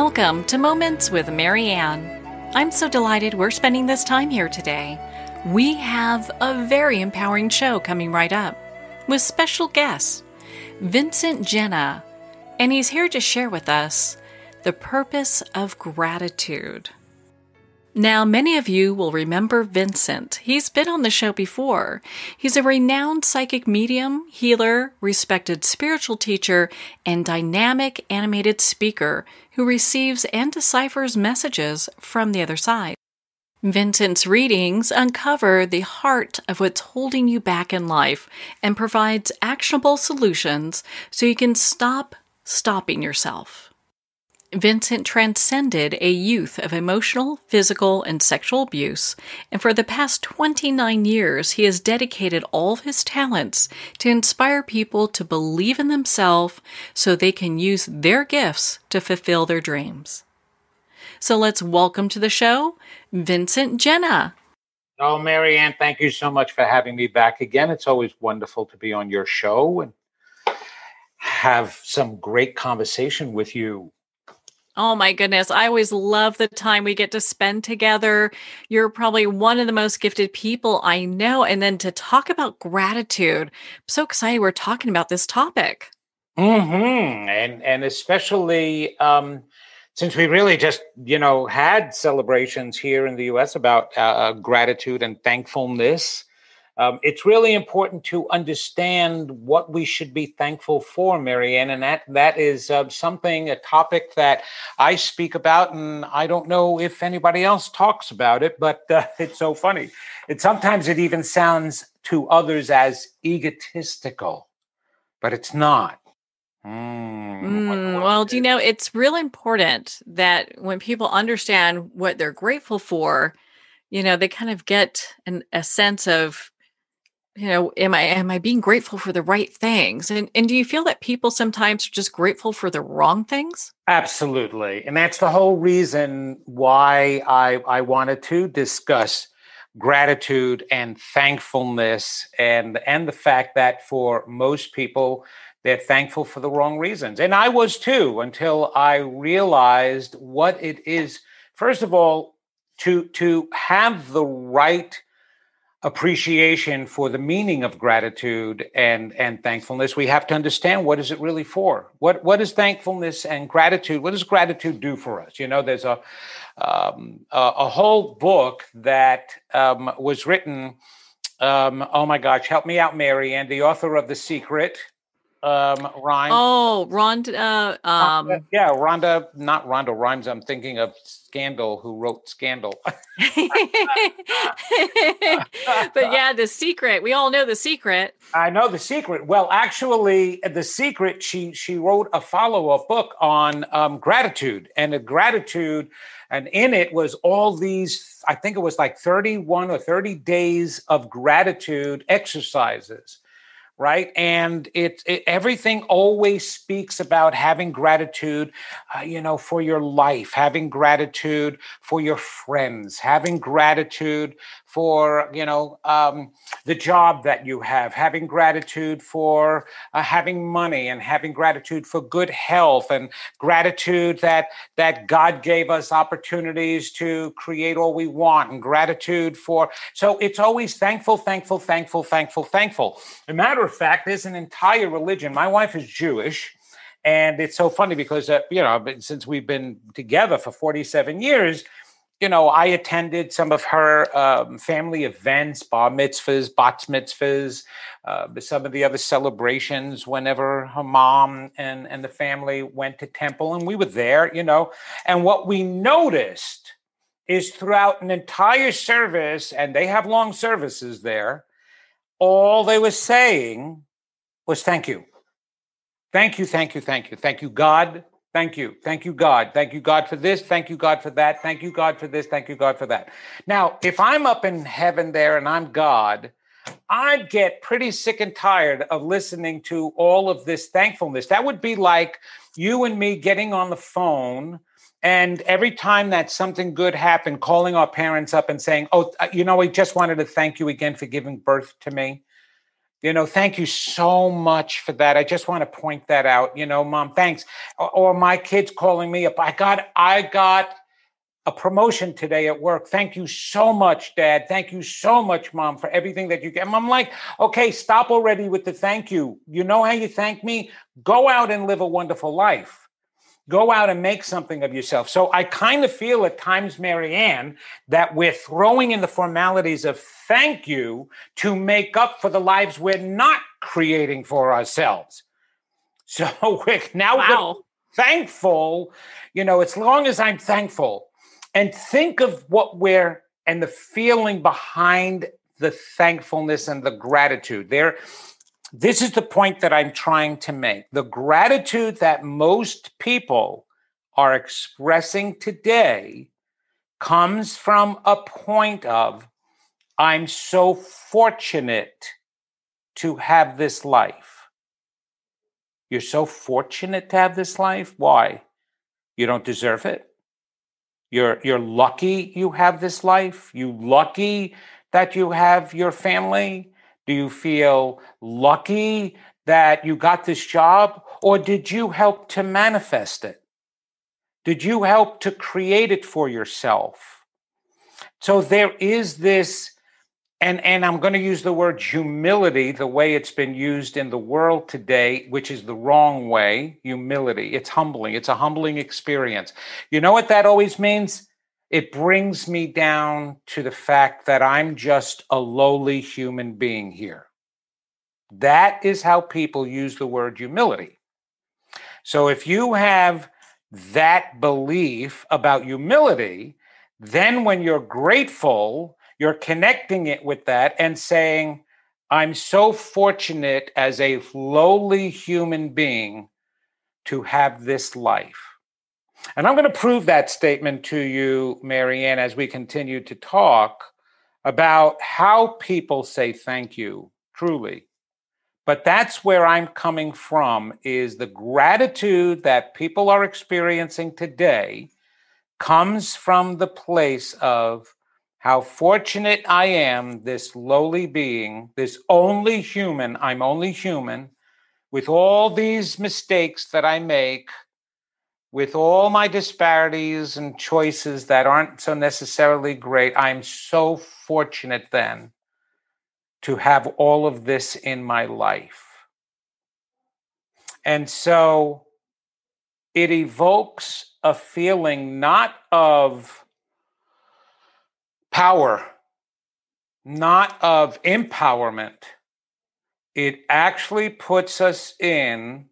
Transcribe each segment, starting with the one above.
Welcome to Moments with Mary Ann. I'm so delighted we're spending this time here today. We have a very empowering show coming right up with special guests, Vincent Genna, and he's here to share with us the purpose of gratitude. Now, many of you will remember Vincent. He's been on the show before. He's a renowned psychic medium, healer, respected spiritual teacher, and dynamic animated speaker who receives and deciphers messages from the other side. Vincent's readings uncover the heart of what's holding you back in life and provides actionable solutions so you can stop stopping yourself. Vincent transcended a youth of emotional, physical, and sexual abuse, and for the past 29 years, he has dedicated all of his talents to inspire people to believe in themselves so they can use their gifts to fulfill their dreams. So let's welcome to the show, Vincent Genna. Oh, Mary Ann, thank you so much for having me back again. It's always wonderful to be on your show and have some great conversation with you. Oh my goodness. I always love the time we get to spend together. You're probably one of the most gifted people I know. And then to talk about gratitude, I'm so excited we're talking about this topic. And especially since we really just, had celebrations here in the U.S. about gratitude and thankfulness. It's really important to understand what we should be thankful for, Mary Ann, and that is a topic that I speak about, and I don't know if anybody else talks about it, but it's so funny. Sometimes it even sounds to others as egotistical, but it's not. Well, it's really important that when people understand what they're grateful for, they kind of get a sense of, am I being grateful for the right things? And do you feel that people sometimes are just grateful for the wrong things? Absolutely. And that's the whole reason why I wanted to discuss gratitude and thankfulness and the fact that for most people, they're thankful for the wrong reasons. And I was too, until I realized what it is. First of all, to have the right appreciation for the meaning of gratitude and thankfulness, we have to understand what is it really for? What is thankfulness and gratitude? What does gratitude do for us? There's a whole book that was written. Oh my gosh, help me out, Mary Ann, the author of The Secret. Rhymes. Oh, Rhonda. Rhonda, not Rhonda Rhimes. I'm thinking of Scandal, who wrote Scandal. But yeah, The Secret. We all know The Secret. I know The Secret. Well, actually, The Secret, she wrote a follow-up book on gratitude, and in it was all these, I think it was like 31 or 30 days of gratitude exercises. Right. And everything always speaks about having gratitude, for your life, having gratitude for your friends, having gratitude for, the job that you have, having gratitude for having money, and having gratitude for good health, and gratitude that God gave us opportunities to create all we want, and gratitude so it's always thankful, thankful, thankful, thankful, thankful. A matter of fact, there's an entire religion. My wife is Jewish, and it's so funny because, since we've been together for 47 years, I attended some of her family events, bar mitzvahs, bat mitzvahs, some of the other celebrations whenever her mom and the family went to temple, and we were there, and what we noticed is throughout an entire service, and they have long services there, all they were saying was thank you. Thank you, thank you, thank you. Thank you, God. Thank you. Thank you, God. Thank you, God, for this. Thank you, God, for that. Thank you, God, for this. Thank you, God, for that. Now, if I'm up in heaven there and I'm God, I'd get pretty sick and tired of listening to all of this thankfulness. That would be like you and me getting on the phone, and every time that something good happened, calling our parents up and saying, we just wanted to thank you again for giving birth to me. Thank you so much for that. I just want to point that out. Mom, thanks. Or my kids calling me up. I got a promotion today at work. Thank you so much, Dad. Thank you so much, Mom, for everything that you get. And I'm like, okay, stop already with the thank you. You know how you thank me? Go out and live a wonderful life. Go out and make something of yourself. So I kind of feel at times, Marianne, that we're throwing in the formalities of thank you to make up for the lives we're not creating for ourselves. So we're thankful, as long as I'm thankful. And think of and the feeling behind the thankfulness and the gratitude. This is the point that I'm trying to make. The gratitude that most people are expressing today comes from a point of, I'm so fortunate to have this life. You're so fortunate to have this life. Why? You don't deserve it. You're lucky you have this life. You lucky that you have your family. Do you feel lucky that you got this job? Or did you help to manifest it? Did you help to create it for yourself? So there is this, and I'm going to use the word humility the way it's been used in the world today, which is the wrong way. Humility. It's humbling. It's a humbling experience. You know what that always means? It brings me down to the fact that I'm just a lowly human being here. That is how people use the word humility. So if you have that belief about humility, then when you're grateful, you're connecting it with that and saying, I'm so fortunate as a lowly human being to have this life. And I'm going to prove that statement to you, Marianne, as we continue to talk about how people say thank you, truly. But that's where I'm coming from, is the gratitude that people are experiencing today comes from the place of how fortunate I am, this lowly being, this only human, I'm only human, with all these mistakes that I make, with all my disparities and choices that aren't so necessarily great. I'm so fortunate then to have all of this in my life. And so it evokes a feeling not of power, not of empowerment. It actually puts us in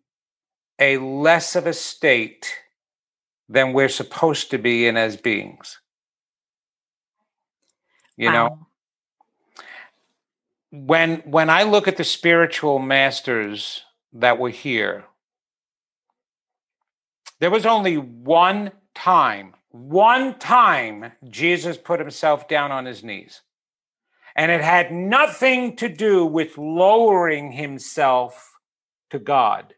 a less of a state than we're supposed to be in as beings. You know, when I look at the spiritual masters that were here, there was only one time Jesus put himself down on his knees. And it had nothing to do with lowering himself to God.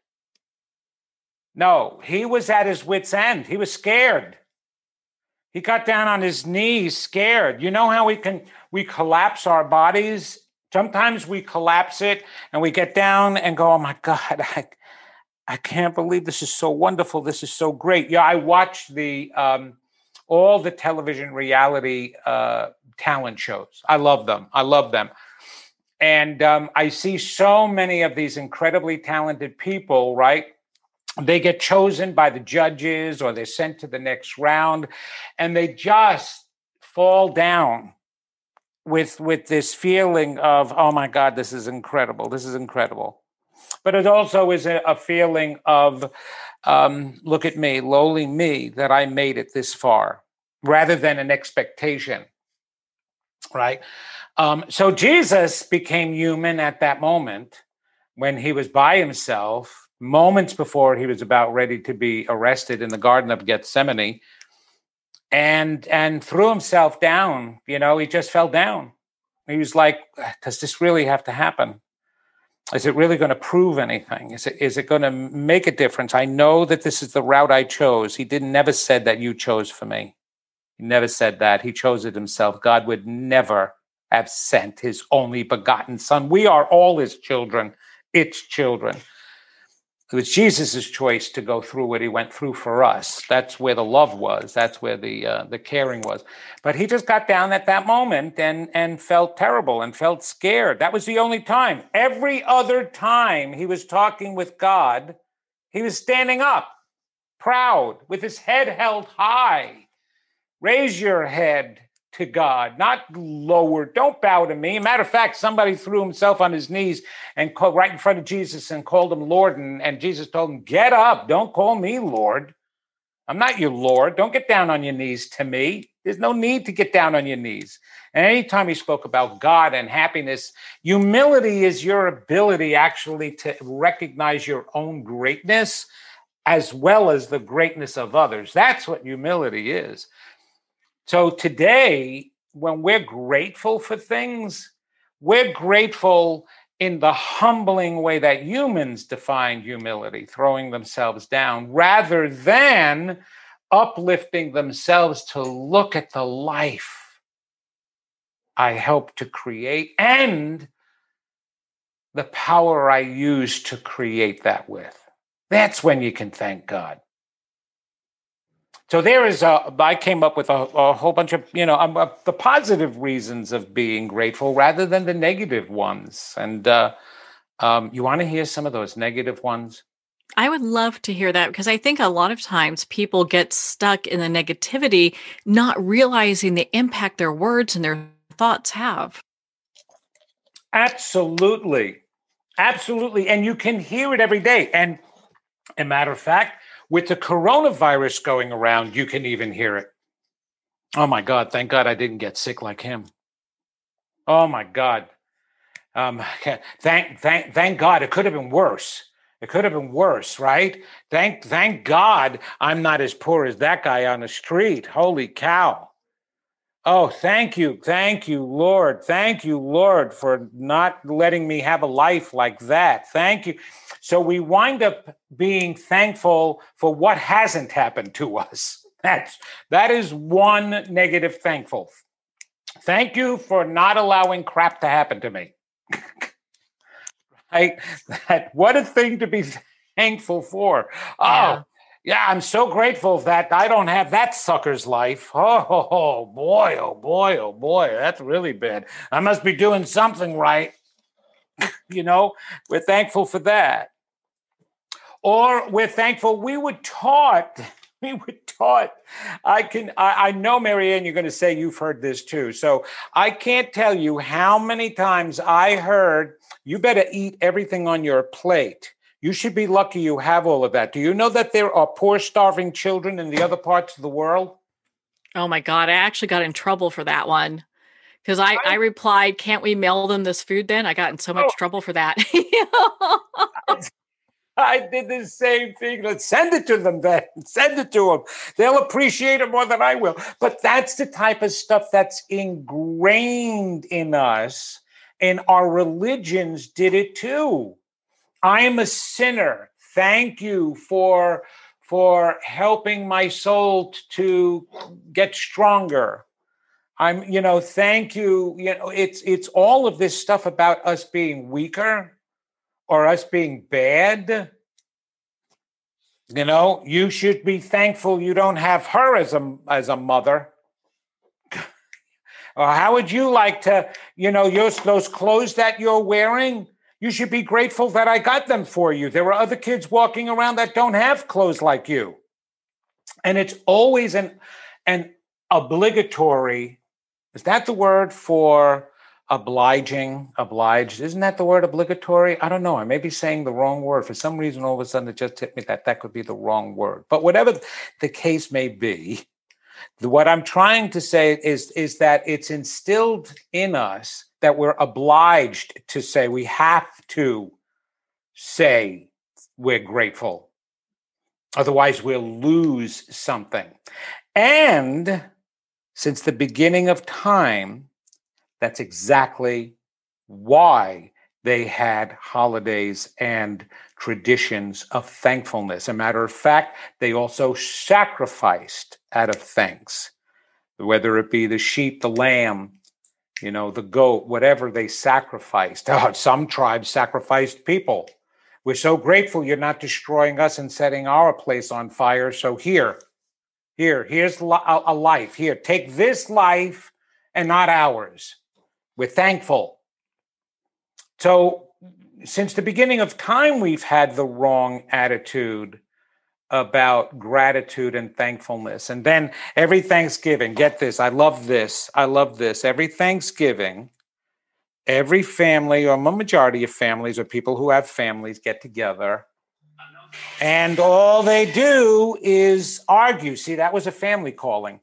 No, he was at his wit's end. He was scared. He got down on his knees, scared. You know how we collapse our bodies? Sometimes we collapse it and we get down and go, oh my God, I can't believe this is so wonderful. This is so great. Yeah, I watched all the television reality talent shows. I love them. And I see so many of these incredibly talented people, right? They get chosen by the judges or they're sent to the next round and they just fall down with this feeling of, oh my God, this is incredible. This is incredible. But it also is a feeling of, look at me, lowly me, that I made it this far, rather than an expectation, right? So Jesus became human at that moment when he was by himself, moments before he was about ready to be arrested in the Garden of Gethsemane, and threw himself down. You know, he just fell down. He was like, does this really have to happen? Is it really going to prove anything? Is it going to make a difference? I know that this is the route I chose. He never said that you chose for me. He never said that. He chose it himself. God would never, have sent his only begotten Son. We are all his children, its children. It was Jesus' choice to go through what he went through for us. That's where the love was. That's where the caring was. But he just got down at that moment and felt terrible and felt scared. That was the only time. Every other time he was talking with God, he was standing up, proud, with his head held high. Raise your head to God, not lower. Don't bow to me. Matter of fact, somebody threw himself on his knees and called right in front of Jesus and called him Lord. And Jesus told him, get up. Don't call me Lord. I'm not your Lord. Don't get down on your knees to me. There's no need to get down on your knees. And anytime he spoke about God and happiness, humility is your ability actually to recognize your own greatness as well as the greatness of others. That's what humility is. So today, when we're grateful for things, we're grateful in the humbling way that humans define humility, throwing themselves down, rather than uplifting themselves to look at the life I helped to create and the power I used to create that with. That's when you can thank God. So I came up with a whole bunch of, the positive reasons of being grateful rather than the negative ones. And you want to hear some of those negative ones? I would love to hear that because I think a lot of times people get stuck in the negativity, not realizing the impact their words and their thoughts have. Absolutely. Absolutely. And you can hear it every day. And a matter of fact, with the coronavirus going around, you can even hear it. Oh, my God. Thank God I didn't get sick like him. Oh, my God. Thank God. It could have been worse. It could have been worse, right? Thank God I'm not as poor as that guy on the street. Holy cow. Oh, thank you, Lord. Thank you, Lord, for not letting me have a life like that. Thank you. So we wind up being thankful for what hasn't happened to us. That is one negative thankful. Thank you for not allowing crap to happen to me. What a thing to be thankful for. Oh, yeah, I'm so grateful that I don't have that sucker's life. Oh, boy, oh, boy, oh, boy. That's really bad. I must be doing something right. We're thankful for that. Or we're thankful we were taught. I know, Marianne, you're going to say you've heard this too. So I can't tell you how many times I heard, you better eat everything on your plate. You should be lucky you have all of that. Do you know that there are poor, starving children in the other parts of the world? Oh, my God. I actually got in trouble for that one. Because I replied, can't we mail them this food then? I got in so much trouble for that. I did the same thing. Let's send it to them then. Send it to them. They'll appreciate it more than I will. But that's the type of stuff that's ingrained in us. And our religions did it too. I am a sinner. Thank you for helping my soul to get stronger. Thank you. It's all of this stuff about us being weaker or us being bad. You should be thankful you don't have her as a mother. Or how would you like to, those clothes that you're wearing? You should be grateful that I got them for you. There are other kids walking around that don't have clothes like you. And it's always an obligatory. Is that the word for obliging? Obliged? Isn't that the word obligatory? I don't know. I may be saying the wrong word. For some reason, all of a sudden, it just hit me that could be the wrong word. But whatever the case may be, what I'm trying to say is that it's instilled in us that we're obliged to say, we have to say we're grateful. Otherwise, we'll lose something. And since the beginning of time, that's exactly why they had holidays and traditions of thankfulness. As a matter of fact, they also sacrificed out of thanks, whether it be the sheep, the lamb, the goat, whatever they sacrificed. Oh, some tribes sacrificed people. We're so grateful you're not destroying us and setting our place on fire. So here's a life. Here, take this life and not ours. We're thankful. So since the beginning of time, we've had the wrong attitude about gratitude and thankfulness. And then every Thanksgiving, get this, I love this. Every Thanksgiving, every family, or a majority of families, or people who have families, get together. And all they do is argue. See, that was a family calling.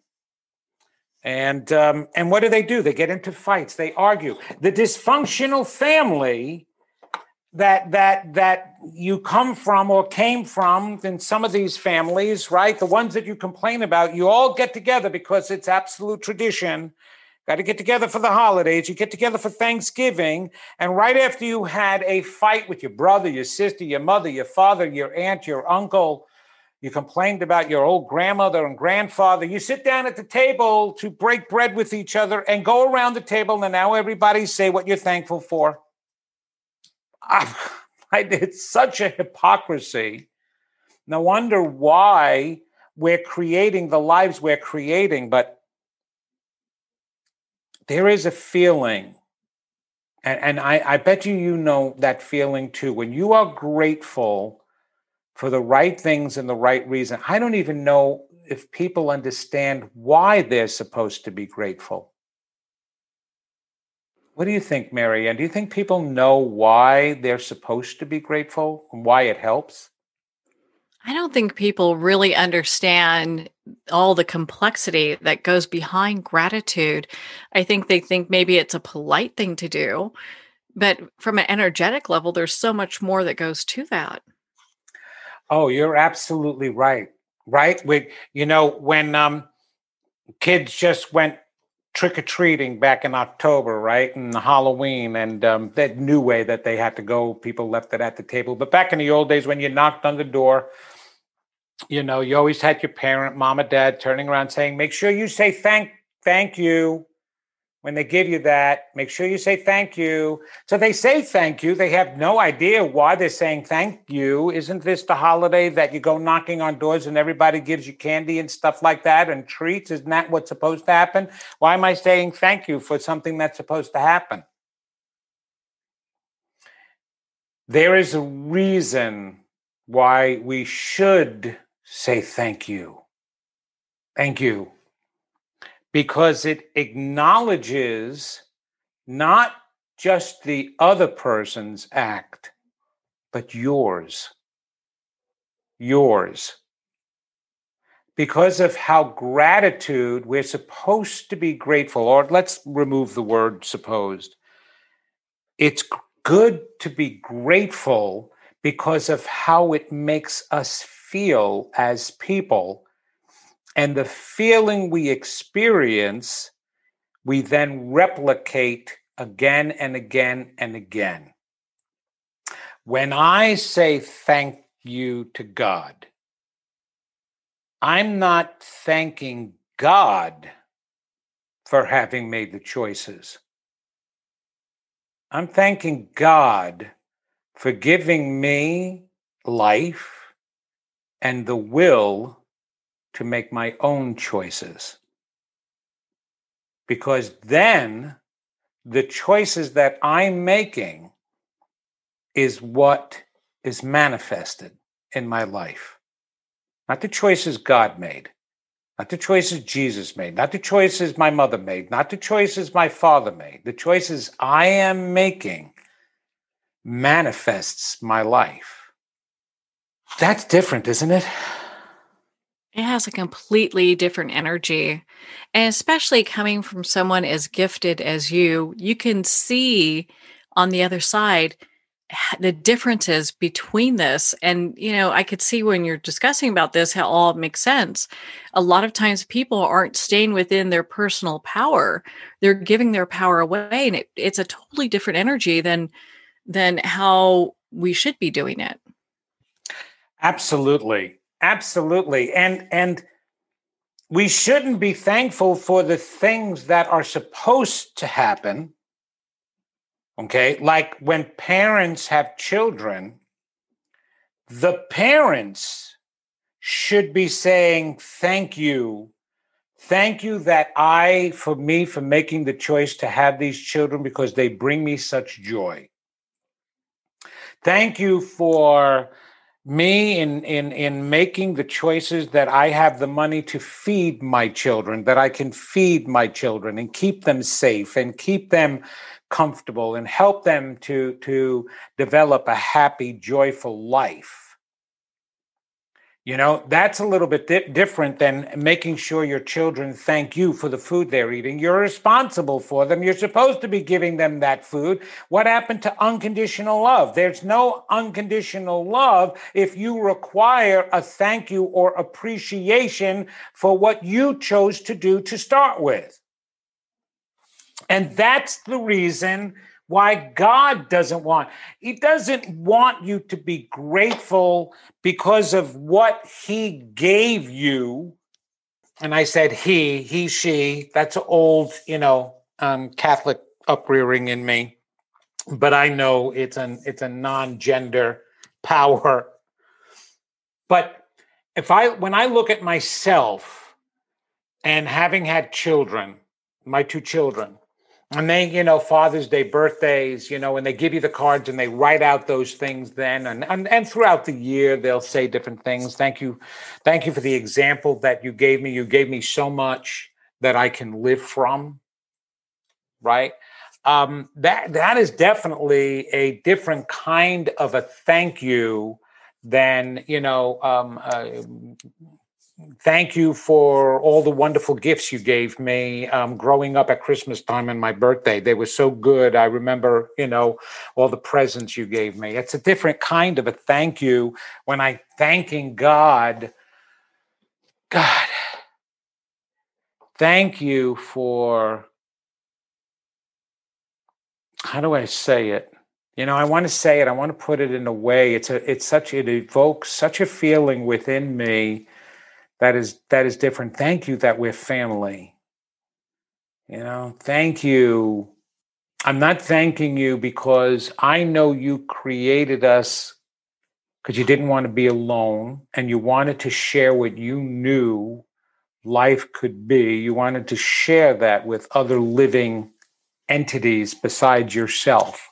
And what do? They get into fights. They argue. The dysfunctional family that you come from or came from in some of these families, right? The ones that you complain about, you all get together because it's absolute tradition. Got to get together for the holidays. You get together for Thanksgiving. And right after you had a fight with your brother, your sister, your mother, your father, your aunt, your uncle, you complained about your old grandmother and grandfather, you sit down at the table to break bread with each other and go around the table, and now everybody say what you're thankful for. It's such a hypocrisy. No wonder why we're creating the lives we're creating, but there is a feeling, and I bet you know that feeling too. When you are grateful for the right things and the right reason, I don't even know if people understand why they're supposed to be grateful. What do you think, Mary Ann? Do you think people know why they're supposed to be grateful and why it helps? I don't think people really understand all the complexity that goes behind gratitude. I think they think maybe it's a polite thing to do, but from an energetic level, there's so much more that goes to that. Oh, you're absolutely right. Right? When kids just went trick-or-treating back in October, right? And Halloween, and that new way that they had to go, people left it at the table. But back in the old days, when you knocked on the door, you always had your parent, mom or dad, turning around saying, make sure you say thank you. When they give you that, make sure you say thank you. So they say thank you. They have no idea why they're saying thank you. Isn't this the holiday that you go knocking on doors and everybody gives you candy and stuff like that and treats? Isn't that what's supposed to happen? Why am I saying thank you for something that's supposed to happen? There is a reason why we should say thank you. Thank you. Because it acknowledges not just the other person's act, but yours. Yours. Because of how gratitude, we're supposed to be grateful, or let's remove the word supposed. It's good to be grateful because of how it makes us feel as people. And the feeling we experience, we then replicate again and again and again. When I say thank you to God, I'm not thanking God for having made the choices. I'm thanking God for giving me life and the will to make my own choices. Because then the choices that I'm making is what is manifested in my life. Not the choices God made, not the choices Jesus made, not the choices my mother made, not the choices my father made. The choices I am making manifests my life. That's different, isn't it? It has a completely different energy. And especially coming from someone as gifted as you can see on the other side the differences between this. And, I could see when you're discussing about this, how all makes sense. A lot of times people aren't staying within their personal power. They're giving their power away. And it's a totally different energy than how we should be doing it. Absolutely. Absolutely. And we shouldn't be thankful for the things that are supposed to happen. Okay. Like when parents have children, the parents should be saying, thank you. Thank you for making the choice to have these children because they bring me such joy. Thank you for me in making the choices that I have the money to feed my children, that I can feed my children and keep them safe and keep them comfortable and help them to develop a happy, joyful life. You know, that's a little bit different than making sure your children thank you for the food they're eating. You're responsible for them. You're supposed to be giving them that food. What happened to unconditional love? There's no unconditional love if you require a thank you or appreciation for what you chose to do to start with. And that's the reason why God He doesn't want you to be grateful because of what he gave you. And I said he, she, that's old, Catholic uprearing in me. But I know it's a non-gender power. But when I look at myself and having had children, my two children, and they, Father's Day, birthdays, and they give you the cards and they write out those things then. And throughout the year, they'll say different things. Thank you. Thank you for the example that you gave me. You gave me so much that I can live from. Right. That is definitely a different kind of a thank you than, thank you for all the wonderful gifts you gave me growing up at Christmas time and my birthday. They were so good. I remember, all the presents you gave me. It's a different kind of a thank you when I'm thanking God. God, thank you for, how do I say it? I want to say it. I want to put it in a way. It evokes such a feeling within me that is different. Thank you that we're family. Thank you. I'm not thanking you because I know you created us because you didn't want to be alone and you wanted to share what you knew life could be. You wanted to share that with other living entities besides yourself.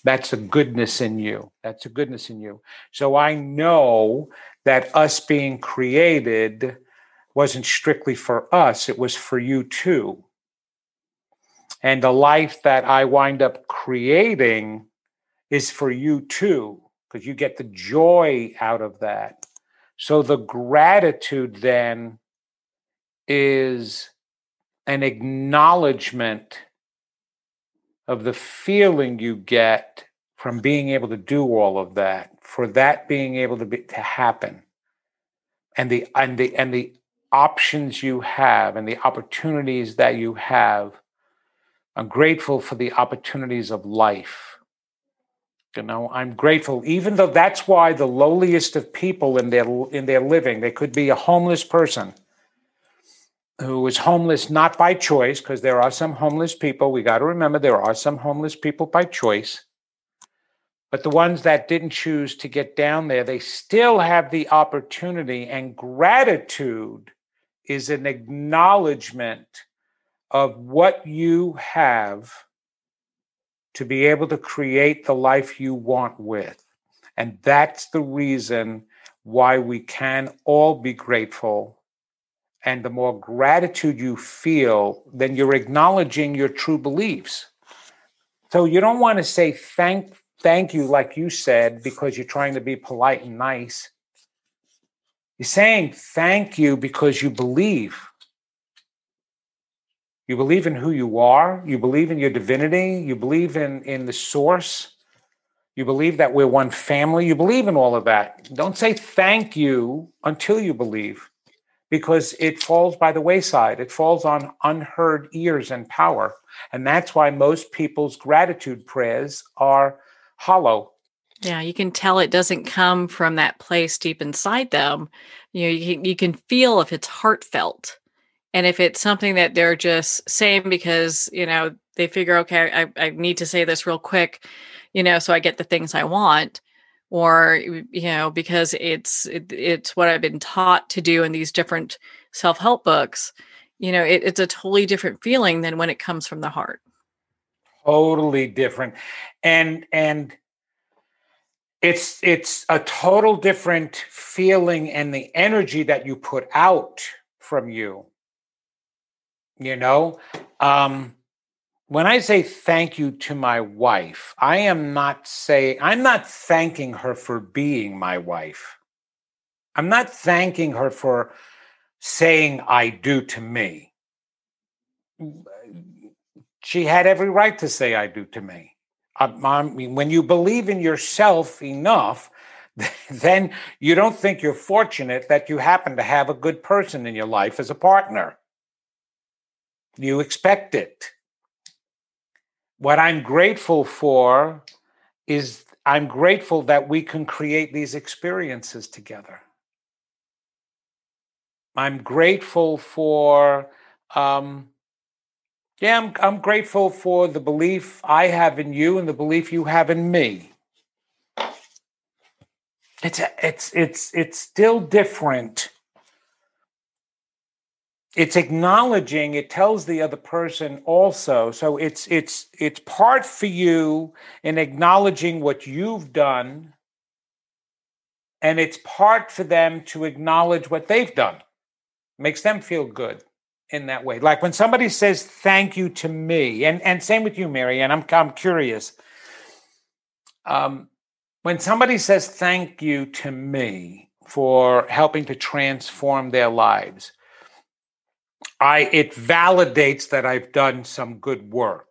That's a goodness in you. That's a goodness in you. So I know that us being created wasn't strictly for us. It was for you too. And the life that I wind up creating is for you too, because you get the joy out of that. So the gratitude then is an acknowledgement of the feeling you get from being able to do all of that, for that being able to happen, and the options you have and the opportunities that you have. I'm grateful for the opportunities of life. I'm grateful, even though that's why the lowliest of people in their living, they could be a homeless person who is homeless not by choice, because there are some homeless people. We got to remember there are some homeless people by choice. But the ones that didn't choose to get down there, they still have the opportunity, and gratitude is an acknowledgement of what you have to be able to create the life you want with. And that's the reason why we can all be grateful. And the more gratitude you feel, then you're acknowledging your true beliefs. So you don't want to say thank you, like you said, because you're trying to be polite and nice. You're saying thank you because you believe. You believe in who you are. You believe in your divinity. You believe in the source. You believe that we're one family. You believe in all of that. Don't say thank you until you believe, because it falls by the wayside. It falls on unheard ears and power. And that's why most people's gratitude prayers are hollow. Yeah, you can tell it doesn't come from that place deep inside them. You can feel if it's heartfelt. And if it's something that they're just saying because, they figure, okay, I need to say this real quick, so I get the things I want, or, because it's what I've been taught to do in these different self-help books, it's a totally different feeling than when it comes from the heart. Totally different. And it's a total different feeling, and the energy that you put out from you. When I say thank you to my wife, I'm not thanking her for being my wife. I'm not thanking her for saying I do to me. She had every right to say I do to me. I mean, when you believe in yourself enough, then you don't think you're fortunate that you happen to have a good person in your life as a partner. You expect it. What I'm grateful for is I'm grateful that we can create these experiences together. I'm grateful for, I'm grateful for the belief I have in you and the belief you have in me. It's still different. It's acknowledging, it tells the other person also. So it's part for you in acknowledging what you've done, and it's part for them to acknowledge what they've done. Makes them feel good in that way. Like when somebody says thank you to me, and same with you, Mary, and I'm curious. When somebody says thank you to me for helping to transform their lives, it validates that I've done some good work.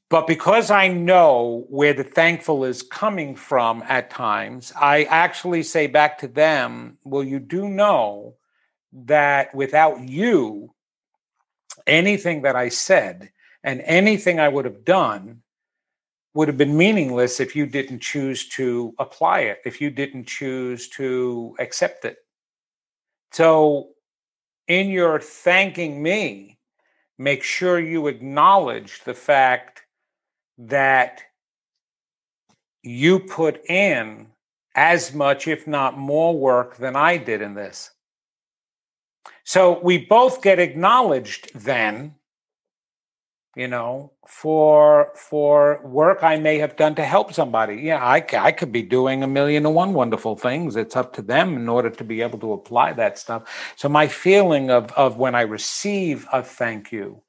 But because I know where the thankful is coming from at times, I actually say back to them, well, you do know that without you, anything that I said and anything I would have done would have been meaningless if you didn't choose to apply it, if you didn't choose to accept it. So in your thanking me, make sure you acknowledge the fact that you put in as much, if not more work than I did in this. So we both get acknowledged then, for work I may have done to help somebody. Yeah, I could be doing 1,000,001 wonderful things. It's up to them in order to be able to apply that stuff. So my feeling of when I receive a thank you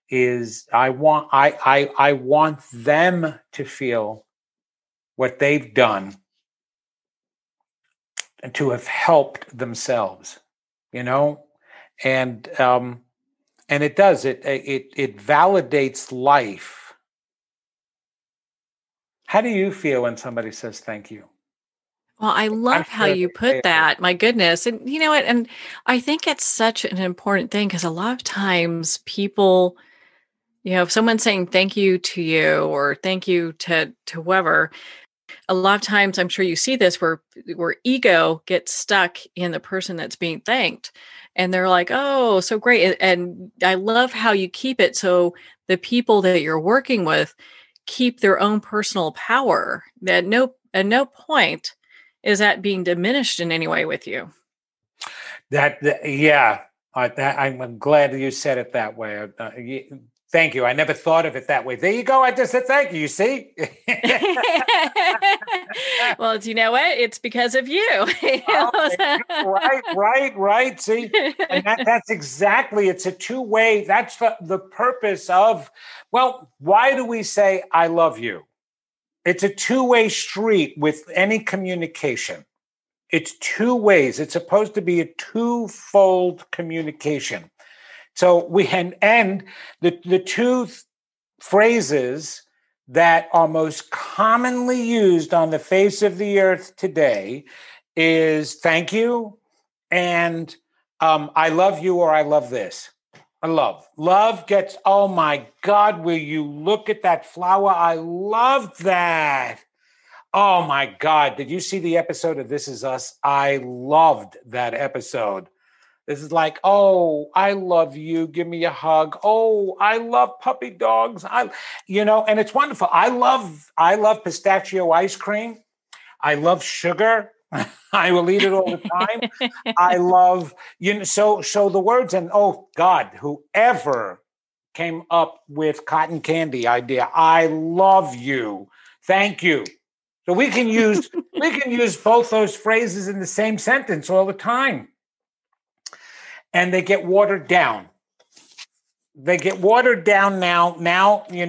is I want them to feel what they've done and to have helped themselves, and it does it validates life. How do you feel when somebody says thank you? Well, I I'm love how sure you they say put it. that. My goodness. And you know what? And I think it's such an important thing because a lot of times people, if someone's saying thank you to you or thank you to whoever, a lot of times I'm sure you see this where ego gets stuck in the person that's being thanked. And they're like, oh, so great. And I love how you keep it so the people that you're working with keep their own personal power. At no point is that being diminished in any way with you. Yeah, I'm glad you said it that way. Thank you. I never thought of it that way. There you go. I just said thank you. You see? Well, you know what? It's because of you. Right. See, and that's exactly. It's a two-way. That's the purpose of. Well, why do we say I love you? It's a two-way street with any communication. It's two ways. It's supposed to be a twofold communication. So we can end the two phrases that are most commonly used on the face of the earth today is thank you and I love you or I love this. Love gets, oh my God, will you look at that flower? I love that. Oh my God, did you see the episode of This Is Us? I loved that episode. This is like, oh, I love you. Give me a hug. Oh, I love puppy dogs. And it's wonderful. I love pistachio ice cream. I love sugar. I will eat it all the time. I love, so the words, and oh God, whoever came up with cotton candy idea, I love you. Thank you. So we can use both those phrases in the same sentence all the time. And they get watered down. They get watered down now. Now, you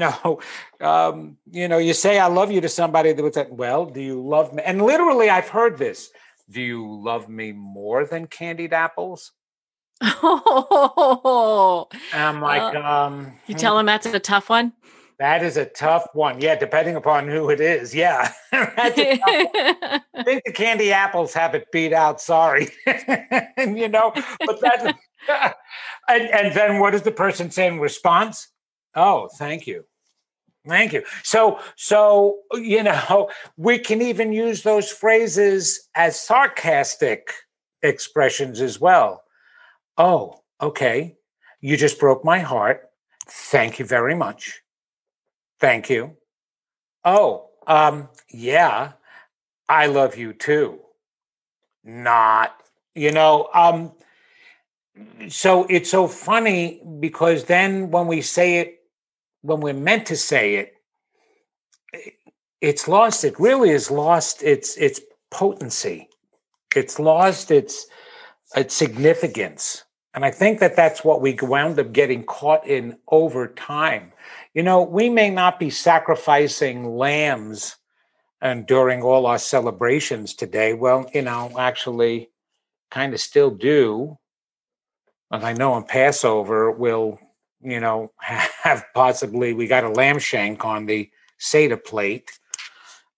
say "I love you" to somebody that would say, "Well, do you love me?" And literally, I've heard this: "Do you love me more than candied apples?" Oh, And I'm like, you tell him that's a tough one. that is a tough one. Yeah, depending upon who it is. Yeah, that's a tough one. I think the candy apples have it beat out. Sorry, but that's. And then what does the person say in response? Oh, thank you. Thank you. So we can even use those phrases as sarcastic expressions as well. Oh, okay. You just broke my heart. Thank you very much. Thank you. Oh, yeah, I love you too. Not, you know, so it's so funny because then when we say it, when we're meant to say it, it's lost. It really is lost its potency. It's lost its significance. And I think that that's what we wound up getting caught in over time. We may not be sacrificing lambs and during all our celebrations today. Well, actually kind of still do. And I know on Passover we'll, have possibly, we got a lamb shank on the Seder plate.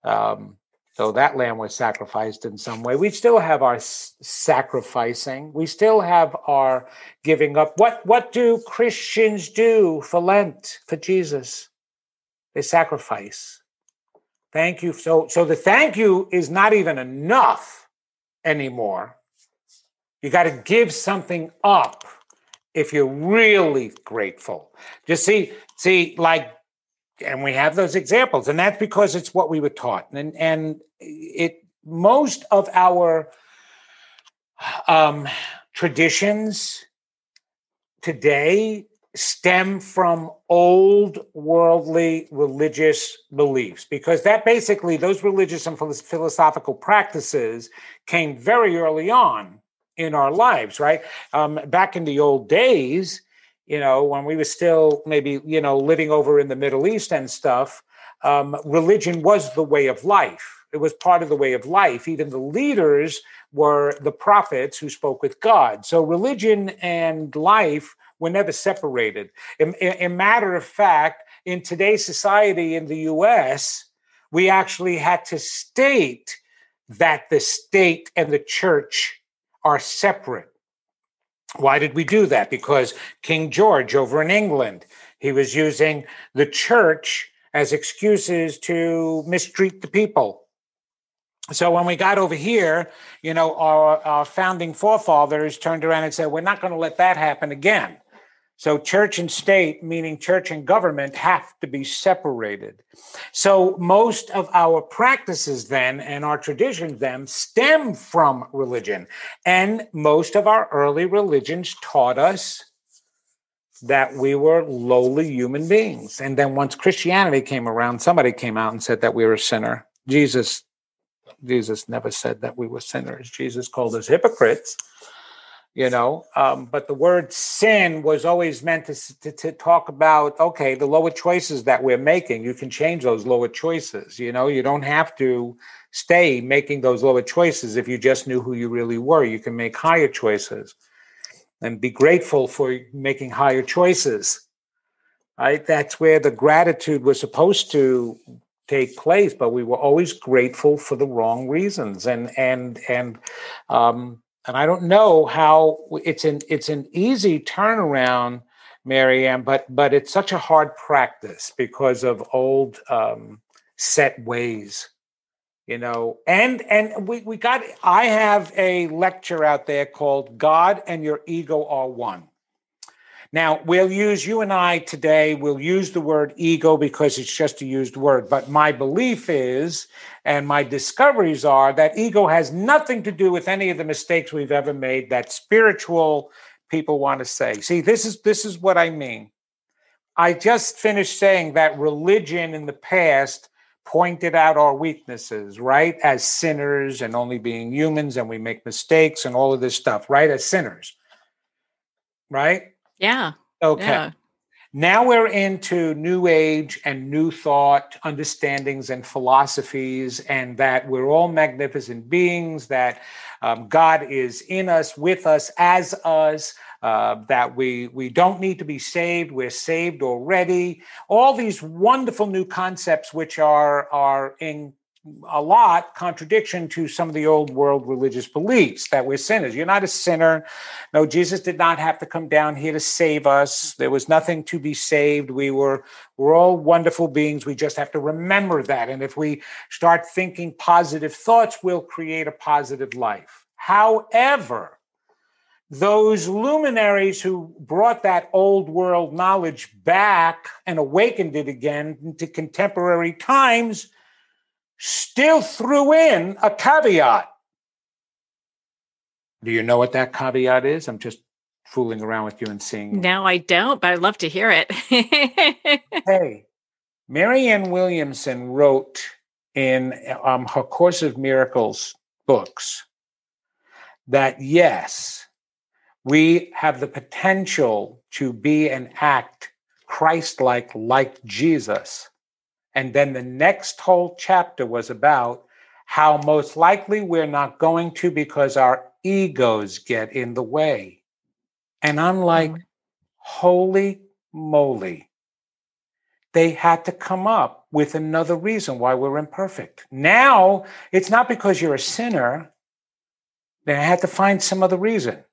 So that lamb was sacrificed in some way. We still have our sacrificing. We still have our giving up. What do Christians do for Lent, for Jesus? They sacrifice. Thank you. So the thank you is not even enough anymore. You got to give something up if you're really grateful. Just see, and we have those examples, and that's because it's what we were taught. And most of our traditions today stem from old worldly religious beliefs, because that basically, those religious and philosophical practices came very early on in our lives, right? Back in the old days, when we were still maybe, living over in the Middle East and stuff, religion was the way of life. It was part of the way of life. Even the leaders were the prophets who spoke with God. So religion and life were never separated. A matter of fact, in today's society in the US, we actually had to state that the state and the church are separate. Why did we do that? Because King George over in England, he was using the church as excuses to mistreat the people. So when we got over here, our founding forefathers turned around and said, we're not going to let that happen again. So church and state, meaning church and government, have to be separated. So most of our practices then and our traditions then stem from religion. And most of our early religions taught us that we were lowly human beings. And then once Christianity came around, somebody came out and said that we were a sinner. Jesus never said that we were sinners. Jesus called us hypocrites. But the word sin was always meant to talk about, okay, the lower choices that we're making. You can change those lower choices. You don't have to stay making those lower choices. If you just knew who you really were, you can make higher choices and be grateful for making higher choices. Right? That's where the gratitude was supposed to take place, but we were always grateful for the wrong reasons. And I don't know how it's an easy turnaround, Marianne, but it's such a hard practice because of old set ways. I have a lecture out there called God and Your Ego Are One. Now, you and I today will use the word ego because it's just a used word. But my belief is, and my discoveries are, that ego has nothing to do with any of the mistakes we've ever made that spiritual people want to say. See, this is what I mean. I just finished saying that religion in the past pointed out our weaknesses, right? As sinners and only being humans, and we make mistakes and all of this stuff, right? As sinners, right? Yeah. Okay. Yeah. Now we're into New Age and New Thought understandings and philosophies, and that we're all magnificent beings, that God is in us, with us, as us, that we don't need to be saved, we're saved already. All these wonderful new concepts, which are in a lot contradiction to some of the old world religious beliefs that we're sinners. You're not a sinner. No, Jesus did not have to come down here to save us. There was nothing to be saved. We're all wonderful beings. We just have to remember that. And if we start thinking positive thoughts, we'll create a positive life. However, those luminaries who brought that old world knowledge back and awakened it again into contemporary times still threw in a caveat. Do you know what that caveat is? I'm just fooling around with you and seeing. No, I don't, but I'd love to hear it. Hey, Marianne Williamson wrote in her Course of Miracles books that, yes, we have the potential to be and act Christ-like, like Jesus. And then the next whole chapter was about how most likely we're not going to because our egos get in the way. And I'm like, holy moly. They had to come up with another reason why we're imperfect. Now, it's not because you're a sinner. They had to find some other reason.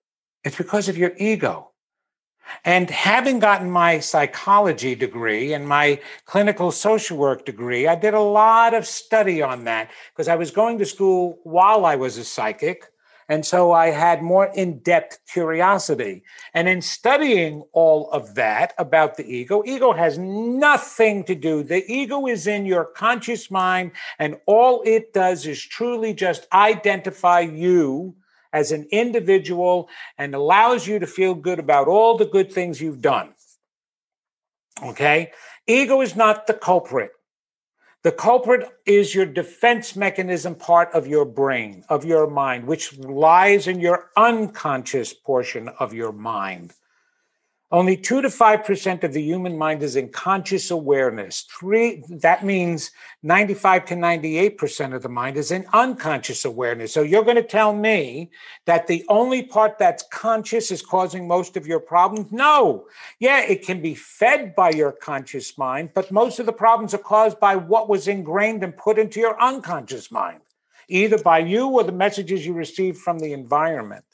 It's because of your ego. And having gotten my psychology degree and my clinical social work degree, I did a lot of study on that because I was going to school while I was a psychic. And so I had more in-depth curiosity. And in studying all of that about the ego has nothing to do. The ego is in your conscious mind, and all it does is truly just identify you as an individual and allows you to feel good about all the good things you've done. Okay? Ego is not the culprit. The culprit is your defense mechanism part of your brain, of your mind, which lies in your unconscious portion of your mind. Only 2 to 5% of the human mind is in conscious awareness. That means 95 to 98% of the mind is in unconscious awareness. So you're going to tell me that the only part that's conscious is causing most of your problems? No. Yeah, it can be fed by your conscious mind, but most of the problems are caused by what was ingrained and put into your unconscious mind, either by you or the messages you received from the environment.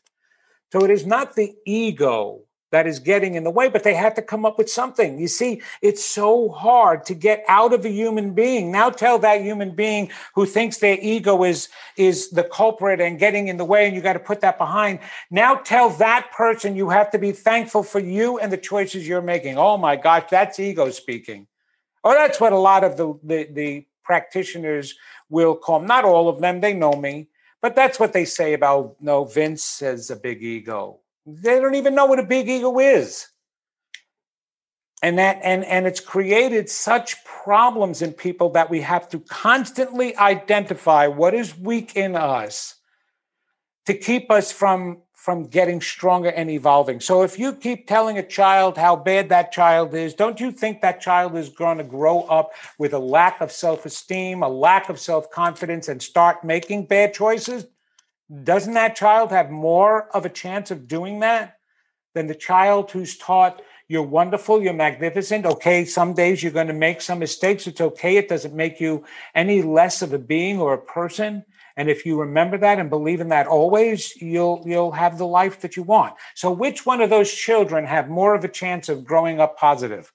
So it is not the ego that is getting in the way, but they had to come up with something. You see, it's so hard to get out of a human being. Now tell that human being who thinks their ego is the culprit and getting in the way, and you got to put that behind. Now tell that person you have to be thankful for you and the choices you're making. Oh my gosh, that's ego speaking. Oh, that's what a lot of the practitioners will call. Not all of them, they know me, but that's what they say about, no, Vince has a big ego. They don't even know what a big ego is. And it's created such problems in people that we have to constantly identify what is weak in us to keep us from getting stronger and evolving. So if you keep telling a child how bad that child is, don't you think that child is going to grow up with a lack of self-esteem, a lack of self-confidence, and start making bad choices? Doesn't that child have more of a chance of doing that than the child who's taught you're wonderful, you're magnificent? Okay, some days you're going to make some mistakes. It's okay. It doesn't make you any less of a being or a person. And if you remember that and believe in that always, you'll have the life that you want. So which one of those children have more of a chance of growing up positive?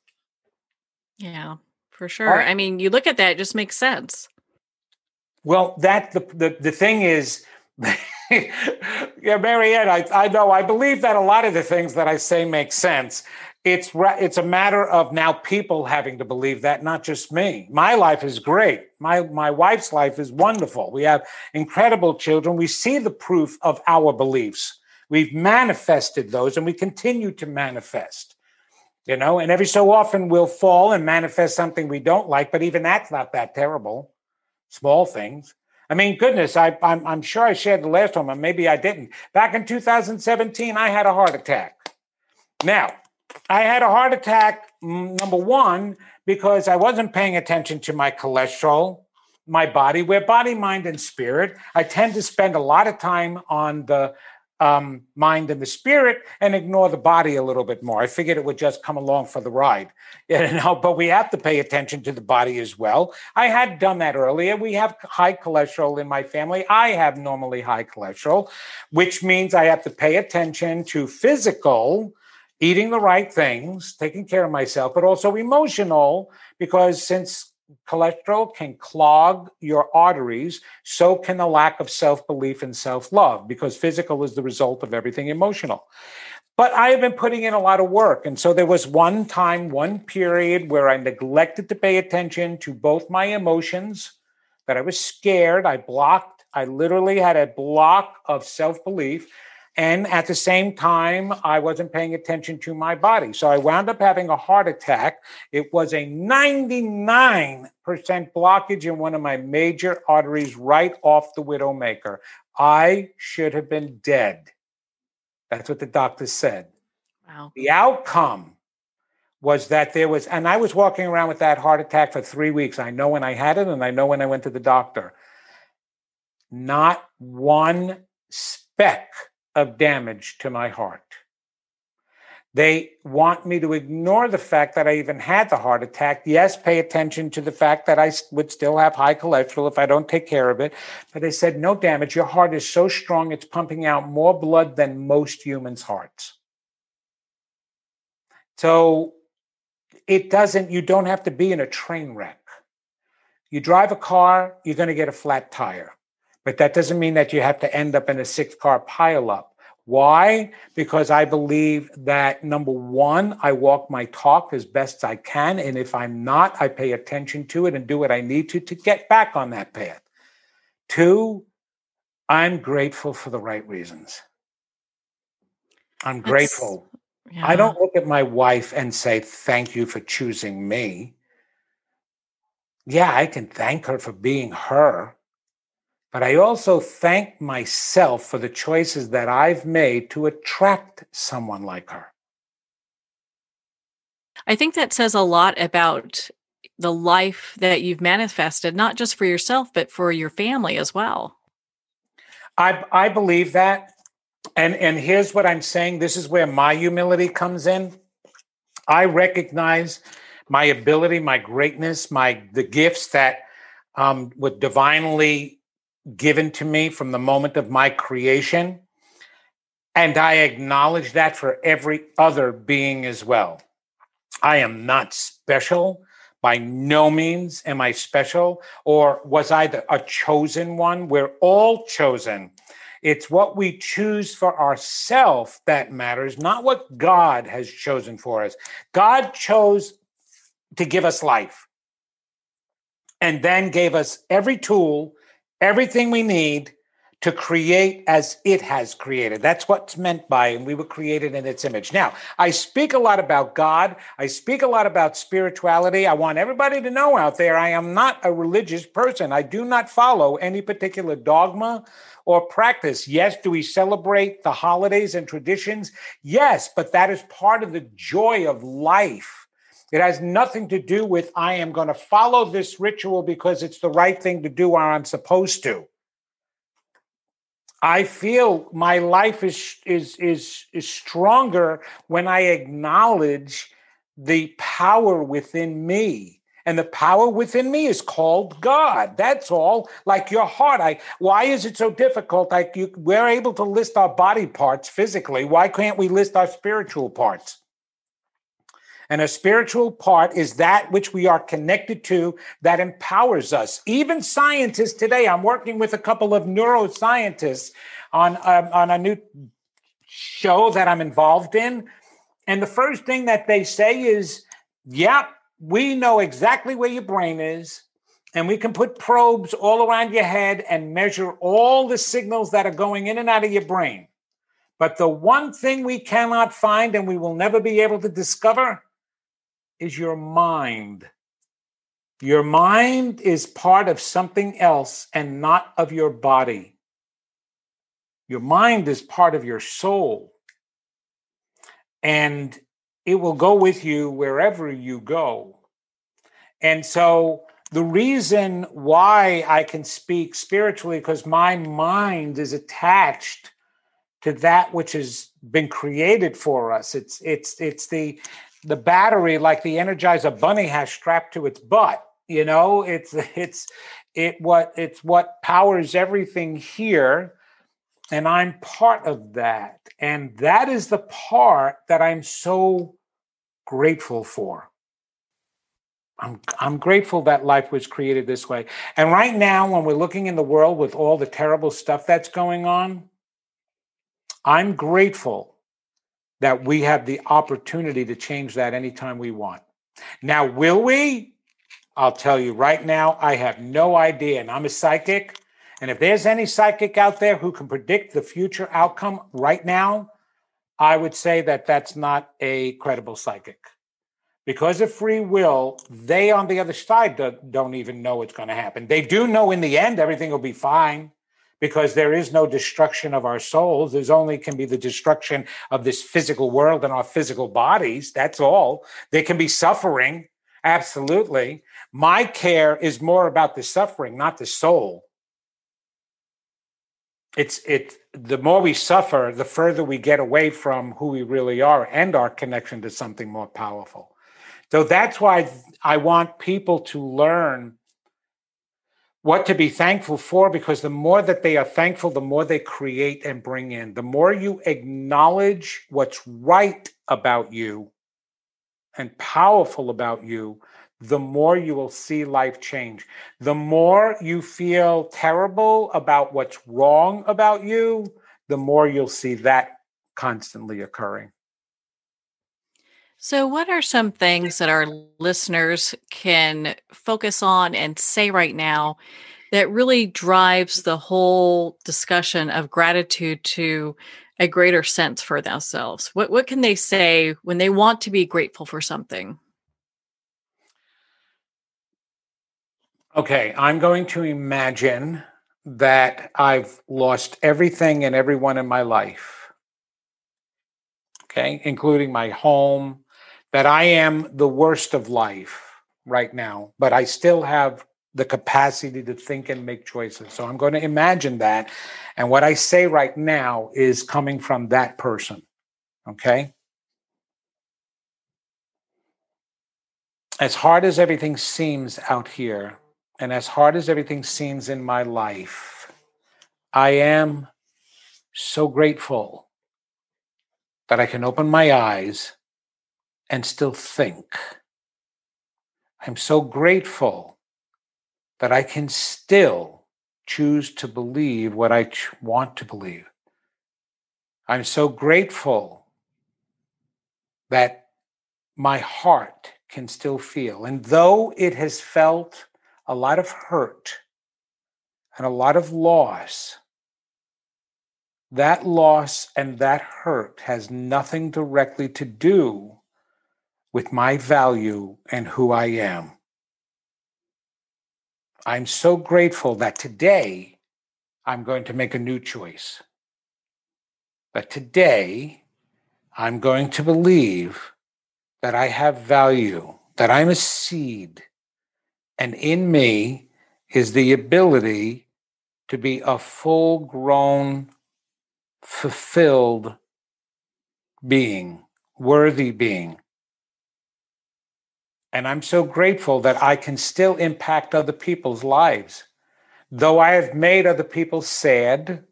Yeah, for sure. Right. I mean, you look at that, it just makes sense. Well, the thing is, yeah, Marianne, I know, I believe that a lot of the things that I say make sense. It's a matter of now people having to believe that, not just me. My life is great. My wife's life is wonderful. We have incredible children. We see the proof of our beliefs. We've manifested those, and we continue to manifest. And every so often we'll fall and manifest something we don't like, but even that's not that terrible. Small things. I mean, goodness, I'm sure I shared the last one, but maybe I didn't. Back in 2017, I had a heart attack. Now, I had a heart attack, number one, because I wasn't paying attention to my cholesterol, my body. We're body, mind, and spirit. I tend to spend a lot of time on the mind and the spirit and ignore the body a little bit more. I figured it would just come along for the ride, but we have to pay attention to the body as well. I had done that earlier. We have high cholesterol in my family. I have normally high cholesterol, which means I have to pay attention to physical, eating the right things, taking care of myself, but also emotional, because since cholesterol can clog your arteries, so can the lack of self-belief and self-love, because physical is the result of everything emotional. But I have been putting in a lot of work. And so there was one period where I neglected to pay attention to both my emotions, that I was scared. I literally had a block of self-belief. And at the same time, I wasn't paying attention to my body. So I wound up having a heart attack. It was a 99% blockage in one of my major arteries right off the widowmaker. I should have been dead. That's what the doctor said. Wow. The outcome was that and I was walking around with that heart attack for 3 weeks. I know when I had it, and I know when I went to the doctor. Not one speck of damage to my heart. They want me to ignore the fact that I even had the heart attack. Yes, pay attention to the fact that I would still have high cholesterol if I don't take care of it. But they said, no damage. Your heart is so strong, it's pumping out more blood than most humans' hearts. So you don't have to be in a train wreck. You drive a car, you're going to get a flat tire. But that doesn't mean that you have to end up in a 6-car pileup. Why? Because I believe that, number one, I walk my talk as best I can. And if I'm not, I pay attention to it and do what I need to get back on that path. 2, I'm grateful for the right reasons. I'm grateful. Yeah. I don't look at my wife and say, thank you for choosing me. Yeah, I can thank her for being her. But I also thank myself for the choices that I've made to attract someone like her. I think that says a lot about the life that you've manifested, not just for yourself, but for your family as well. I believe that. And here's what I'm saying. This is where my humility comes in. I recognize my ability, my greatness, the gifts that were divinely given to me from the moment of my creation. And I acknowledge that for every other being as well. I am not special. By no means am I special, or was I a chosen one? We're all chosen. It's what we choose for ourselves that matters, not what God has chosen for us. God chose to give us life and then gave us every tool, everything we need to create as it has created. That's what's meant by, and we were created in its image. Now, I speak a lot about God. I speak a lot about spirituality. I want everybody to know out there, I am not a religious person. I do not follow any particular dogma or practice. Yes, do we celebrate the holidays and traditions? Yes, but that is part of the joy of life. It has nothing to do with, I am going to follow this ritual because it's the right thing to do or I'm supposed to. I feel my life is stronger when I acknowledge the power within me. And the power within me is called God. That's all. Like your heart. Why is it so difficult? We're able to list our body parts physically. Why can't we list our spiritual parts? And a spiritual part is that which we are connected to that empowers us. Even scientists today, I'm working with a couple of neuroscientists on a new show that I'm involved in. And the first thing that they say is, yeah, we know exactly where your brain is. And we can put probes all around your head and measure all the signals that are going in and out of your brain. But the one thing we cannot find and we will never be able to discover is your mind. Your mind is part of something else and not of your body. Your mind is part of your soul. And it will go with you wherever you go. And so the reason why I can speak spiritually, because my mind is attached to that which has been created for us. It's the battery, like the Energizer Bunny has strapped to its butt. You know, it's what powers everything here, and I'm part of that. And that is the part that I'm so grateful for. I'm grateful that life was created this way. And right now, when we're looking in the world with all the terrible stuff that's going on, I'm grateful that we have the opportunity to change that anytime we want. Now, will we? I'll tell you right now, I have no idea. And I'm a psychic. And if there's any psychic out there who can predict the future outcome right now, I would say that that's not a credible psychic. Because of free will, they on the other side don't even know what's going to happen. They do know in the end everything will be fine, because there is no destruction of our souls. There's only can be the destruction of this physical world and our physical bodies. That's all. There can be suffering. Absolutely. My care is more about the suffering, not the soul. It's the more we suffer, the further we get away from who we really are and our connection to something more powerful. So that's why I want people to learn what to be thankful for, because the more that they are thankful, the more they create and bring in. The more you acknowledge what's right about you and powerful about you, the more you will see life change. The more you feel terrible about what's wrong about you, the more you'll see that constantly occurring. So, what are some things that our listeners can focus on and say right now that really drives the whole discussion of gratitude to a greater sense for themselves? What can they say when they want to be grateful for something? Okay, I'm going to imagine that I've lost everything and everyone in my life, okay, including my home, that I am the worst of life right now, but I still have the capacity to think and make choices. So I'm going to imagine that. And what I say right now is coming from that person, okay? As hard as everything seems out here, and as hard as everything seems in my life, I am so grateful that I can open my eyes and still think. I'm so grateful that I can still choose to believe what I want to believe. I'm so grateful that my heart can still feel. And though it has felt a lot of hurt and a lot of loss, that loss and that hurt has nothing directly to do with my value and who I am. I'm so grateful that today I'm going to make a new choice. That today I'm going to believe that I have value, that I'm a seed, and in me is the ability to be a full-grown, fulfilled being, worthy being. And I'm so grateful that I can still impact other people's lives. Though I have made other people sad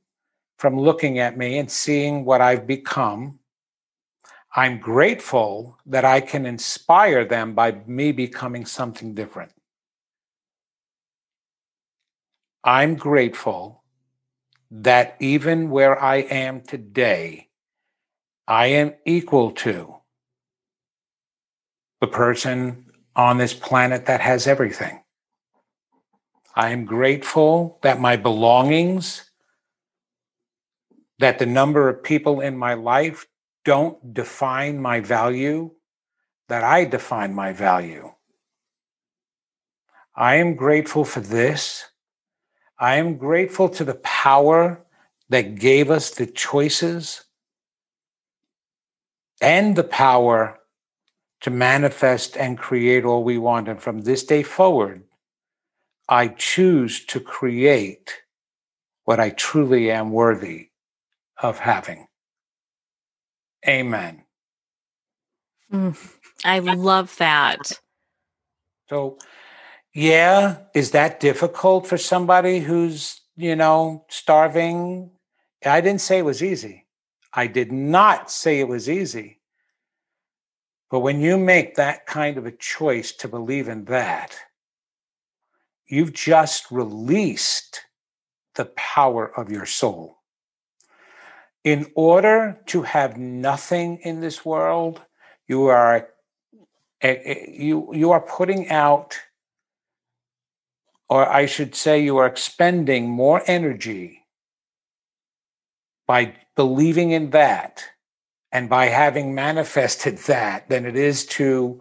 from looking at me and seeing what I've become, I'm grateful that I can inspire them by me becoming something different. I'm grateful that even where I am today, I am equal to the person on this planet that has everything. I am grateful that my belongings, that the number of people in my life don't define my value, that I define my value. I am grateful for this. I am grateful to the power that gave us the choices and the power to manifest and create all we want. And from this day forward, I choose to create what I truly am worthy of having. Amen. I love that. So, yeah, is that difficult for somebody who's, starving? I didn't say it was easy. I did not say it was easy. But when you make that kind of a choice to believe in that, you've just released the power of your soul. In order to have nothing in this world, you are putting out, or I should say, you are expending more energy by believing in that and by having manifested that than it is to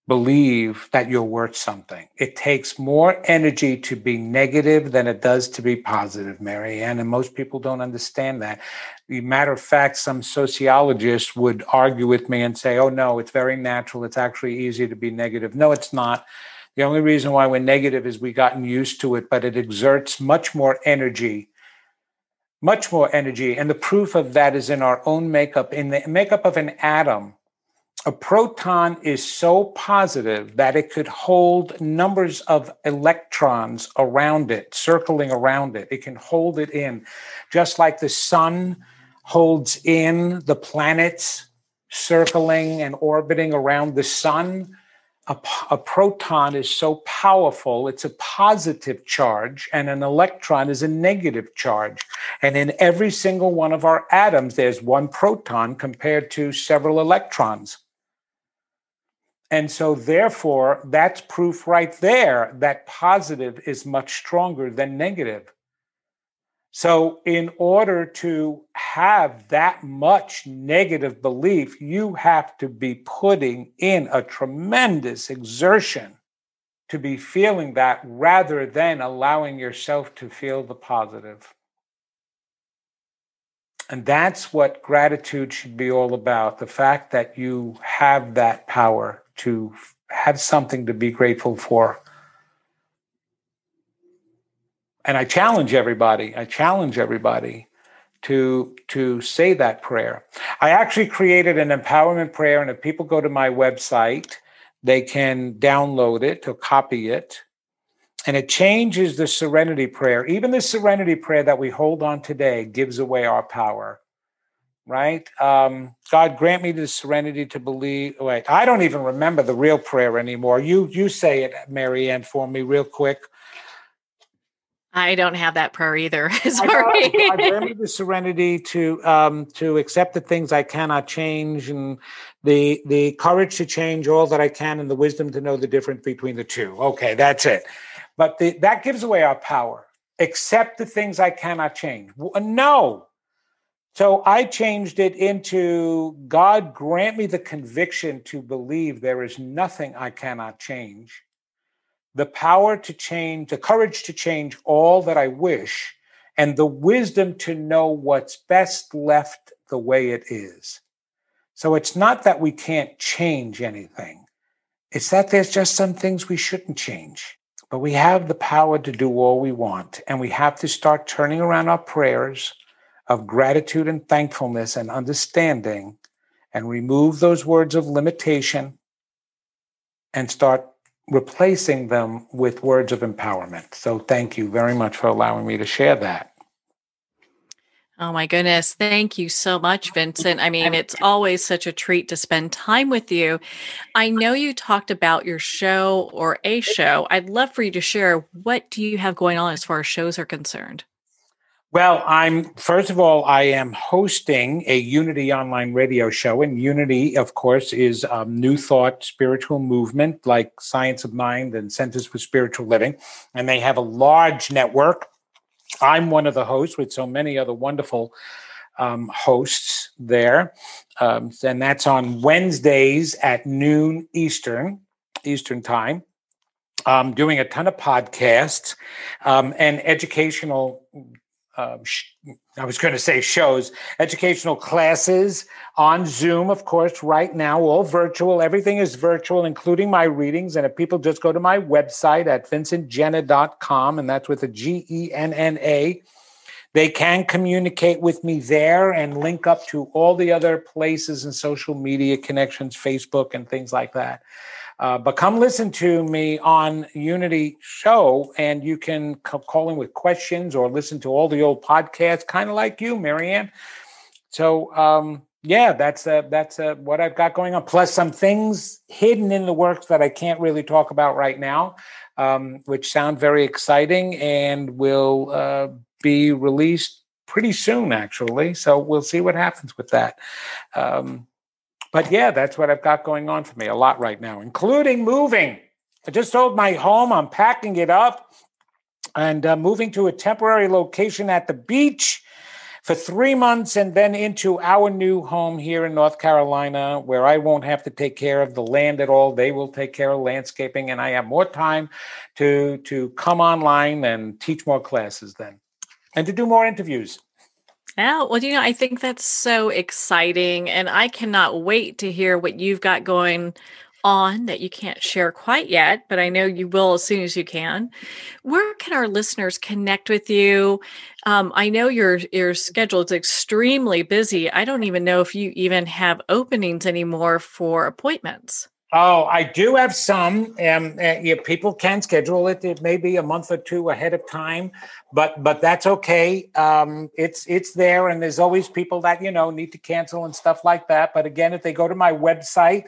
believe that you're worth something. It takes more energy to be negative than it does to be positive, Marianne, and most people don't understand that. As a matter of fact, some sociologists would argue with me and say, oh, no, it's very natural. It's actually easy to be negative. No, it's not. The only reason why we're negative is we've gotten used to it, but it exerts much more energy. And the proof of that is in our own makeup. In the makeup of an atom, a proton is so positive that it could hold numbers of electrons around it, circling around it. It can hold it in, just like the sun holds in the planets circling and orbiting around the sun. A proton is so powerful, it's a positive charge, and an electron is a negative charge. And in every single one of our atoms, there's one proton compared to several electrons. And so, therefore, that's proof right there that positive is much stronger than negative. So, in order to have that much negative belief, you have to be putting in a tremendous exertion to be feeling that rather than allowing yourself to feel the positive. And that's what gratitude should be all about. The fact that you have that power to have something to be grateful for. And I challenge everybody to say that prayer. I actually created an empowerment prayer, and if people go to my website, they can download it or copy it. And it changes the serenity prayer. Even the serenity prayer that we hold on today gives away our power, right? God, grant me the serenity to believe. Wait, I don't even remember the real prayer anymore. You say it, Marianne, for me real quick. I don't have that prayer either. Sorry. God, grant me the serenity to accept the things I cannot change, and the courage to change all that I can, and the wisdom to know the difference between the two. Okay, that's it. But that gives away our power. Accept the things I cannot change. No. So I changed it into, God, grant me the conviction to believe there is nothing I cannot change, the power to change, the courage to change all that I wish, and the wisdom to know what's best left the way it is. So it's not that we can't change anything. It's that there's just some things we shouldn't change. But we have the power to do all we want, and we have to start turning around our prayers of gratitude and thankfulness and understanding, and remove those words of limitation and start replacing them with words of empowerment. So thank you very much for allowing me to share that. Oh my goodness. Thank you so much, Vincent. I mean, it's always such a treat to spend time with you. I know you talked about your show or a show. I'd love for you to share what do you have going on as far as shows are concerned? Well, first of all, I am hosting a Unity online radio show. And Unity, of course, is New Thought spiritual movement like Science of Mind and Centers for Spiritual Living. And they have a large network. I'm one of the hosts with so many other wonderful hosts there. And that's on Wednesdays at noon Eastern time. Doing a ton of podcasts and educational I was going to say shows, educational classes on Zoom, of course, right now, all virtual. Everything is virtual, including my readings. And if people just go to my website at vincentgenna.com, and that's with a Genna, they can communicate with me there and link up to all the other places and social media connections, Facebook and things like that. But come listen to me on Unity show, and you can call in with questions or listen to all the old podcasts, kind of like you, Marianne. So, that's what I've got going on. Plus some things hidden in the works that I can't really talk about right now, which sound very exciting and will be released pretty soon, actually. So we'll see what happens with that. But yeah, that's what I've got going on for me a lot right now, including moving. I just sold my home. I'm packing it up and moving to a temporary location at the beach for 3 months and then into our new home here in North Carolina, where I won't have to take care of the land at all. They will take care of landscaping, and I have more time to come online and teach more classes then and to do more interviews. Yeah, well, I think that's so exciting, and I cannot wait to hear what you've got going on that you can't share quite yet, but I know you will as soon as you can. Where can our listeners connect with you? I know your schedule is extremely busy. I don't even know if you even have openings anymore for appointments. Oh, I do have some. Yeah, people can schedule it. It may be a month or two ahead of time, but that's okay. It's there, and there's always people that need to cancel and stuff like that. But again, if they go to my website,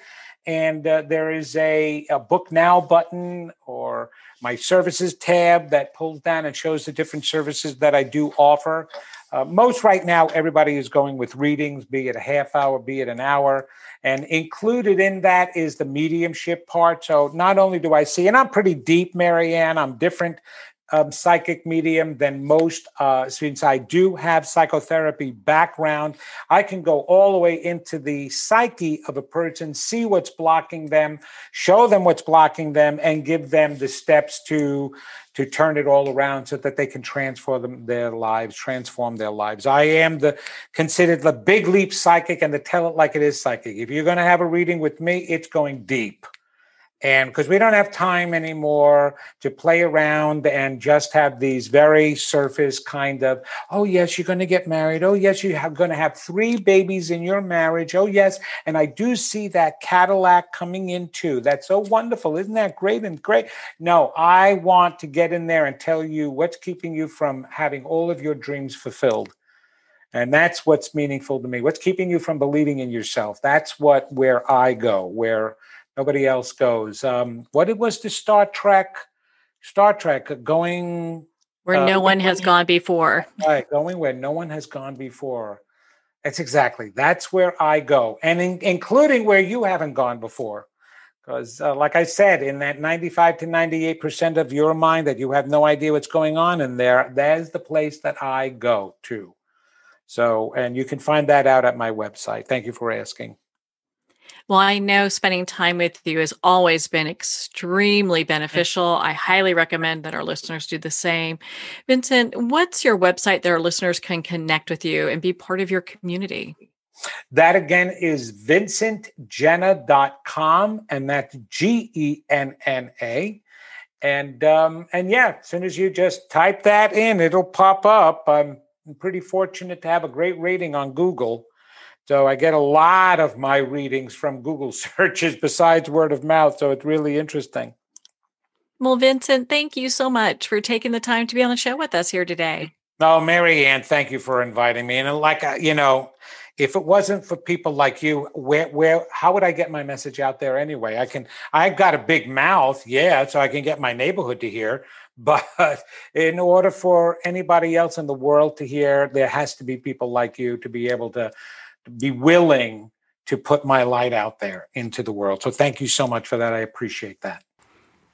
and there is a book now button or my services tab that pulls down and shows the different services that I do offer. Most right now, everybody is going with readings, be it a half hour, be it an hour. And included in that is the mediumship part. So not only do I see, and I'm pretty deep, Marianne, I'm different psychic medium than most, since I do have psychotherapy background. I can go all the way into the psyche of a person, see what's blocking them, show them what's blocking them, and give them the steps to turn it all around so that they can transform their lives. I am considered the big leap psychic and the tell it like it is psychic. If you're going to have a reading with me, it's going deep. And because we don't have time anymore to play around and just have these very surface kind of, oh, yes, you're going to get married. Oh, yes, you're going to have 3 babies in your marriage. Oh, yes. And I do see that Cadillac coming in too. That's so wonderful. Isn't that great and great? No, I want to get in there and tell you what's keeping you from having all of your dreams fulfilled. And that's what's meaningful to me. What's keeping you from believing in yourself? That's where I go, where nobody else goes. What it was to Star Trek going Where no one has gone before. Right, going where no one has gone before. That's where I go, and including where you haven't gone before. Because like I said, in that 95 to 98% of your mind that you have no idea what's going on in there, that's the place that I go to. So, and you can find that out at my website. Thank you for asking. Well, I know spending time with you has always been extremely beneficial. I highly recommend that our listeners do the same. Vincent, what's your website that our listeners can connect with you and be part of your community? That again is vincentgenna.com, and that's Genna. And yeah, as soon as you just type that in, it'll pop up. I'm pretty fortunate to have a great rating on Google. So I get a lot of my readings from Google searches besides word of mouth. So it's really interesting. Well, Vincent, thank you so much for taking the time to be on the show with us here today. Oh, Mary Ann, thank you for inviting me. And if it wasn't for people like you, how would I get my message out there anyway? I've got a big mouth, yeah, so I can get my neighborhood to hear. But in order for anybody else in the world to hear, there has to be people like you to be able to be willing to put my light out there into the world. So thank you so much for that. I appreciate that.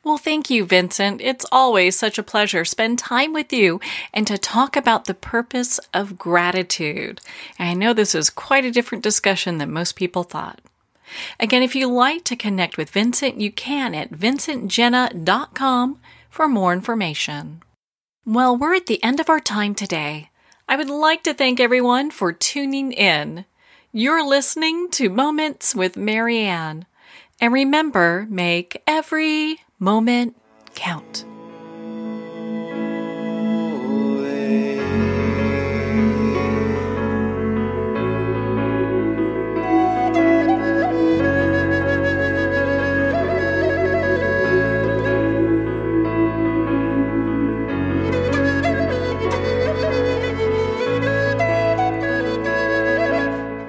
Well, thank you, Vincent. It's always such a pleasure to spend time with you and to talk about the purpose of gratitude. And I know this is quite a different discussion than most people thought. Again, if you'd like to connect with Vincent, you can at vincentgenna.com for more information. Well, we're at the end of our time today. I would like to thank everyone for tuning in. You're listening to Moments with Mary Ann. And remember, make every moment count.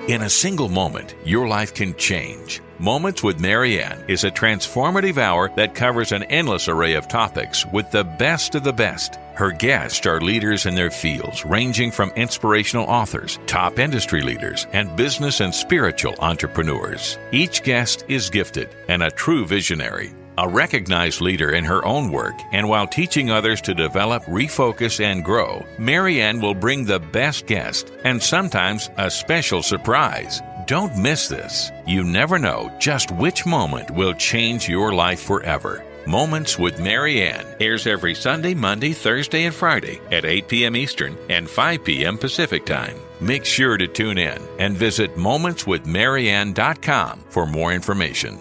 In a single moment, your life can change. Moments with Mary Ann is a transformative hour that covers an endless array of topics with the best of the best. Her guests are leaders in their fields, ranging from inspirational authors, top industry leaders, and business and spiritual entrepreneurs. Each guest is gifted and a true visionary, a recognized leader in her own work, and while teaching others to develop, refocus, and grow, Mary Ann will bring the best guest and sometimes a special surprise. Don't miss this. You never know just which moment will change your life forever. Moments with Mary Ann airs every Sunday, Monday, Thursday, and Friday at 8 p.m. Eastern and 5 p.m. Pacific Time. Make sure to tune in and visit momentswithmaryann.com for more information.